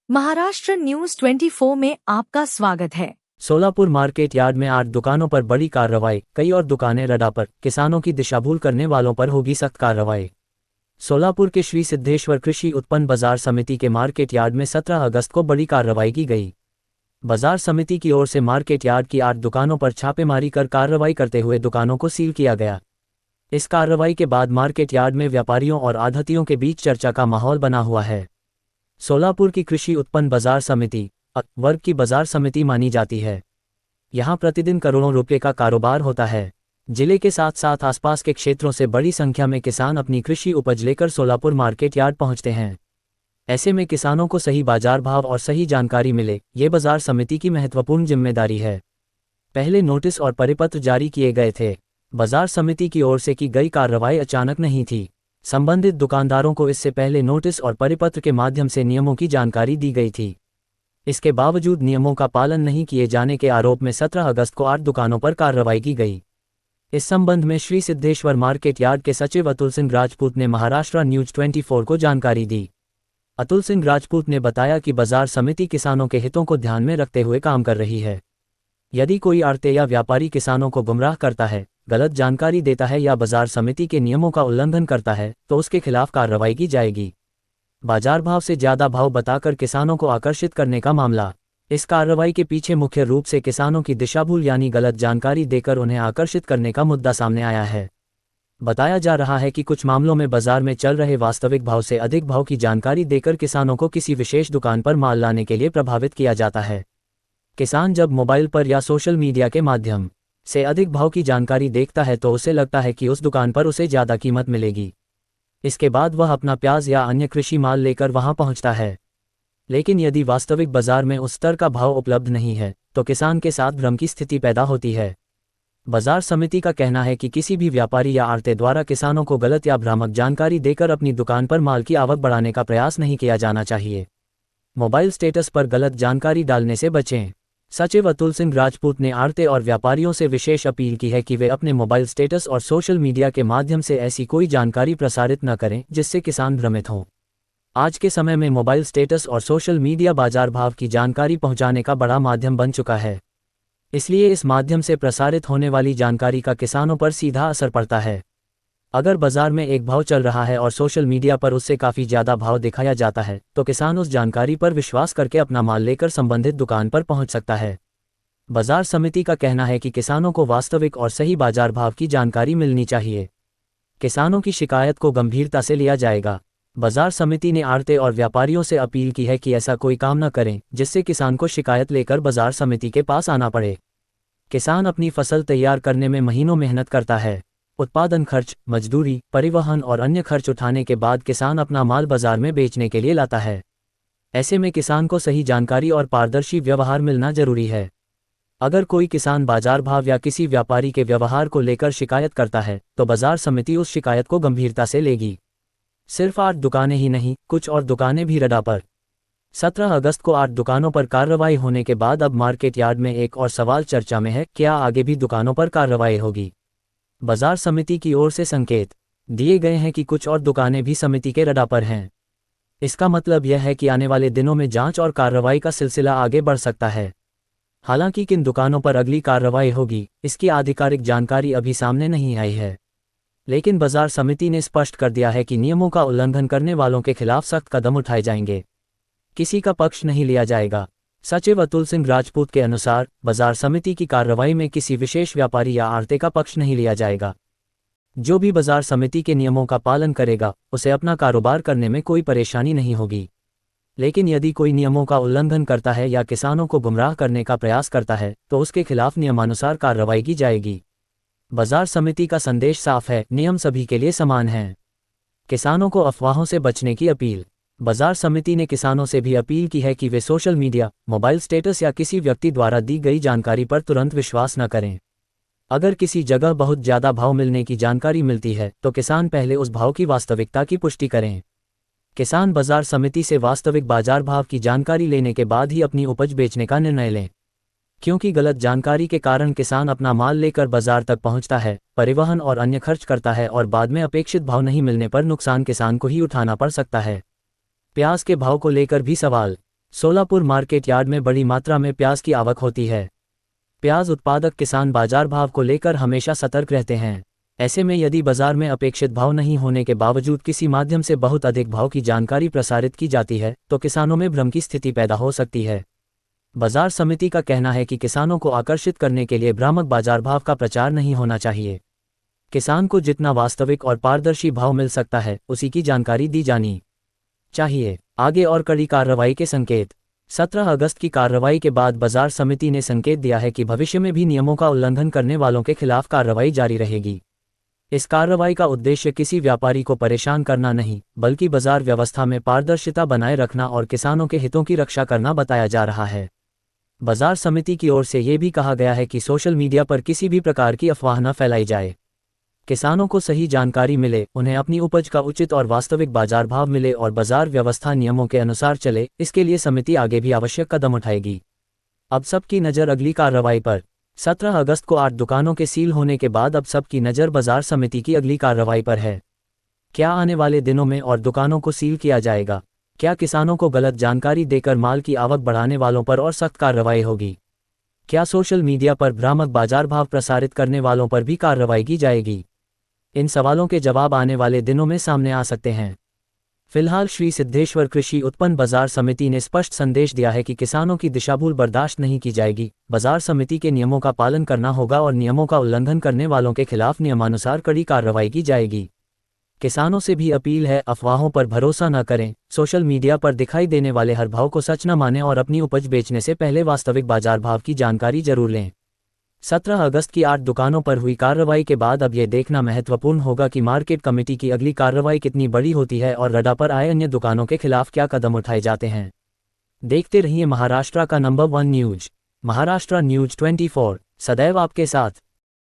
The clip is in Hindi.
महाराष्ट्र न्यूज 24 में आपका स्वागत है। सोलापुर मार्केट यार्ड में 8 दुकानों पर बड़ी कार्रवाई, कई और दुकानें रडा पर, किसानों की दिशा भूल करने वालों पर होगी सख्त कार्रवाई। सोलापुर के श्री सिद्धेश्वर कृषि उत्पन्न बाजार समिति के मार्केट यार्ड में 17 अगस्त को बड़ी कार्रवाई की गई। बाजार समिति की ओर से मार्केट यार्ड की 8 दुकानों पर छापेमारी कर कार्रवाई करते हुए दुकानों को सील किया गया। इस कार्रवाई के बाद मार्केट यार्ड में व्यापारियों और आढ़तियों के बीच चर्चा का माहौल बना हुआ है। सोलापुर की कृषि उत्पन्न बाजार समिति वर्ग की बाजार समिति मानी जाती है। यहां प्रतिदिन करोड़ों रुपए का कारोबार होता है। जिले के साथ साथ आसपास के क्षेत्रों से बड़ी संख्या में किसान अपनी कृषि उपज लेकर सोलापुर मार्केट यार्ड पहुंचते हैं। ऐसे में किसानों को सही बाजार भाव और सही जानकारी मिले, ये बाजार समिति की महत्वपूर्ण जिम्मेदारी है। पहले नोटिस और परिपत्र जारी किए गए थे। बाजार समिति की ओर से की गई कार्रवाई अचानक नहीं थी। संबंधित दुकानदारों को इससे पहले नोटिस और परिपत्र के माध्यम से नियमों की जानकारी दी गई थी। इसके बावजूद नियमों का पालन नहीं किए जाने के आरोप में 17 अगस्त को 8 दुकानों पर कार्रवाई की गई। इस संबंध में श्री सिद्धेश्वर मार्केट यार्ड के सचिव अतुल सिंह राजपूत ने महाराष्ट्र न्यूज 24 को जानकारी दी। अतुल सिंह राजपूत ने बताया कि बाजार समिति किसानों के हितों को ध्यान में रखते हुए काम कर रही है। यदि कोई आढ़ती या व्यापारी किसानों को गुमराह करता है, गलत जानकारी देता है या बाजार समिति के नियमों का उल्लंघन करता है तो उसके खिलाफ कार्रवाई की जाएगी। बाजार भाव से ज्यादा भाव बताकर किसानों को आकर्षित करने का मामला। इस कार्रवाई के पीछे मुख्य रूप से किसानों की दिशा भूल यानी गलत जानकारी देकर उन्हें आकर्षित करने का मुद्दा सामने आया है। बताया जा रहा है कि कुछ मामलों में बाजार में चल रहे वास्तविक भाव से अधिक भाव की जानकारी देकर किसानों को किसी विशेष दुकान पर माल लाने के लिए प्रभावित किया जाता है। किसान जब मोबाइल पर या सोशल मीडिया के माध्यम से अधिक भाव की जानकारी देखता है तो उसे लगता है कि उस दुकान पर उसे ज़्यादा कीमत मिलेगी। इसके बाद वह अपना प्याज या अन्य कृषि माल लेकर वहां पहुंचता है। लेकिन यदि वास्तविक बाजार में उस स्तर का भाव उपलब्ध नहीं है तो किसान के साथ भ्रम की स्थिति पैदा होती है। बाजार समिति का कहना है कि किसी भी व्यापारी या आढ़ती द्वारा किसानों को गलत या भ्रामक जानकारी देकर अपनी दुकान पर माल की आवक बढ़ाने का प्रयास नहीं किया जाना चाहिए। मोबाइल स्टेटस पर गलत जानकारी डालने से बचें। सचिव अतुल सिंह राजपूत ने आढ़ती और व्यापारियों से विशेष अपील की है कि वे अपने मोबाइल स्टेटस और सोशल मीडिया के माध्यम से ऐसी कोई जानकारी प्रसारित न करें जिससे किसान भ्रमित हों। आज के समय में मोबाइल स्टेटस और सोशल मीडिया बाजार भाव की जानकारी पहुंचाने का बड़ा माध्यम बन चुका है। इसलिए इस माध्यम से प्रसारित होने वाली जानकारी का किसानों पर सीधा असर पड़ता है। अगर बाजार में एक भाव चल रहा है और सोशल मीडिया पर उससे काफ़ी ज़्यादा भाव दिखाया जाता है तो किसान उस जानकारी पर विश्वास करके अपना माल लेकर संबंधित दुकान पर पहुंच सकता है। बाजार समिति का कहना है कि किसानों को वास्तविक और सही बाजार भाव की जानकारी मिलनी चाहिए। किसानों की शिकायत को गंभीरता से लिया जाएगा। बाजार समिति ने आढ़ती और व्यापारियों से अपील की है कि ऐसा कोई काम न करें जिससे किसान को शिकायत लेकर बाजार समिति के पास आना पड़े। किसान अपनी फसल तैयार करने में महीनों मेहनत करता है। उत्पादन खर्च, मजदूरी, परिवहन और अन्य खर्च उठाने के बाद किसान अपना माल बाजार में बेचने के लिए लाता है। ऐसे में किसान को सही जानकारी और पारदर्शी व्यवहार मिलना जरूरी है। अगर कोई किसान बाजार भाव या किसी व्यापारी के व्यवहार को लेकर शिकायत करता है तो बाजार समिति उस शिकायत को गंभीरता से लेगी। सिर्फ 8 दुकानें ही नहीं, कुछ और दुकानें भी रडा पर। 17 अगस्त को 8 दुकानों पर कार्रवाई होने के बाद अब मार्केट यार्ड में एक और सवाल चर्चा में है, क्या आगे भी दुकानों पर कार्रवाई होगी? बाजार समिति की ओर से संकेत दिए गए हैं कि कुछ और दुकानें भी समिति के रडार पर हैं। इसका मतलब यह है कि आने वाले दिनों में जांच और कार्रवाई का सिलसिला आगे बढ़ सकता है। हालांकि किन दुकानों पर अगली कार्रवाई होगी, इसकी आधिकारिक जानकारी अभी सामने नहीं आई है। लेकिन बाजार समिति ने स्पष्ट कर दिया है कि नियमों का उल्लंघन करने वालों के खिलाफ सख्त कदम उठाए जाएंगे। किसी का पक्ष नहीं लिया जाएगा। सचिव अतुल सिंह राजपूत के अनुसार बाजार समिति की कार्रवाई में किसी विशेष व्यापारी या आढ़ती का पक्ष नहीं लिया जाएगा। जो भी बाजार समिति के नियमों का पालन करेगा उसे अपना कारोबार करने में कोई परेशानी नहीं होगी। लेकिन यदि कोई नियमों का उल्लंघन करता है या किसानों को गुमराह करने का प्रयास करता है तो उसके खिलाफ नियमानुसार कार्रवाई की जाएगी। बाजार समिति का संदेश साफ है, नियम सभी के लिए समान हैं। किसानों को अफवाहों से बचने की अपील। बाजार समिति ने किसानों से भी अपील की है कि वे सोशल मीडिया, मोबाइल स्टेटस या किसी व्यक्ति द्वारा दी गई जानकारी पर तुरंत विश्वास न करें। अगर किसी जगह बहुत ज़्यादा भाव मिलने की जानकारी मिलती है तो किसान पहले उस भाव की वास्तविकता की पुष्टि करें। किसान बाजार समिति से वास्तविक बाजार भाव की जानकारी लेने के बाद ही अपनी उपज बेचने का निर्णय लें, क्योंकि गलत जानकारी के कारण किसान अपना माल लेकर बाजार तक पहुंचता है, परिवहन और अन्य खर्च करता है और बाद में अपेक्षित भाव नहीं मिलने पर नुकसान किसान को ही उठाना पड़ सकता है। प्याज के भाव को लेकर भी सवाल। सोलापुर मार्केट यार्ड में बड़ी मात्रा में प्याज की आवक होती है। प्याज उत्पादक किसान बाजार भाव को लेकर हमेशा सतर्क रहते हैं। ऐसे में यदि बाजार में अपेक्षित भाव नहीं होने के बावजूद किसी माध्यम से बहुत अधिक भाव की जानकारी प्रसारित की जाती है तो किसानों में भ्रम की स्थिति पैदा हो सकती है। बाजार समिति का कहना है कि किसानों को आकर्षित करने के लिए भ्रामक बाजार भाव का प्रचार नहीं होना चाहिए। किसान को जितना वास्तविक और पारदर्शी भाव मिल सकता है उसी की जानकारी दी जानी चाहिए। आगे और कड़ी कार्रवाई के संकेत। 17 अगस्त की कार्रवाई के बाद बाजार समिति ने संकेत दिया है कि भविष्य में भी नियमों का उल्लंघन करने वालों के खिलाफ कार्रवाई जारी रहेगी। इस कार्रवाई का उद्देश्य किसी व्यापारी को परेशान करना नहीं, बल्कि बाजार व्यवस्था में पारदर्शिता बनाए रखना और किसानों के हितों की रक्षा करना बताया जा रहा है। बाजार समिति की ओर से ये भी कहा गया है कि सोशल मीडिया पर किसी भी प्रकार की अफवाह न फैलाई जाए। किसानों को सही जानकारी मिले, उन्हें अपनी उपज का उचित और वास्तविक बाजार भाव मिले और बाजार व्यवस्था नियमों के अनुसार चले, इसके लिए समिति आगे भी आवश्यक कदम उठाएगी। अब सबकी नज़र अगली कार्रवाई पर। 17 अगस्त को 8 दुकानों के सील होने के बाद अब सबकी नज़र बाजार समिति की अगली कार्रवाई पर है। क्या आने वाले दिनों में और दुकानों को सील किया जाएगा? क्या किसानों को गलत जानकारी देकर माल की आवक बढ़ाने वालों पर और सख्त कार्रवाई होगी? क्या सोशल मीडिया पर भ्रामक बाजार भाव प्रसारित करने वालों पर भी कार्रवाई की जाएगी? इन सवालों के जवाब आने वाले दिनों में सामने आ सकते हैं। फिलहाल श्री सिद्धेश्वर कृषि उत्पन्न बाजार समिति ने स्पष्ट संदेश दिया है कि किसानों की दिशाभूल बर्दाश्त नहीं की जाएगी। बाजार समिति के नियमों का पालन करना होगा और नियमों का उल्लंघन करने वालों के खिलाफ नियमानुसार कड़ी कार्रवाई की जाएगी। किसानों से भी अपील है, अफवाहों पर भरोसा न करें। सोशल मीडिया पर दिखाई देने वाले हर भाव को सच न मानें और अपनी उपज बेचने से पहले वास्तविक बाजार भाव की जानकारी जरूर लें। 17 अगस्त की 8 दुकानों पर हुई कार्रवाई के बाद अब यह देखना महत्वपूर्ण होगा कि मार्केट कमेटी की अगली कार्रवाई कितनी बड़ी होती है और रडार पर आए अन्य दुकानों के खिलाफ क्या कदम उठाए जाते हैं। देखते रहिए महाराष्ट्र का नंबर 1 न्यूज, महाराष्ट्र न्यूज 24, सदैव आपके साथ।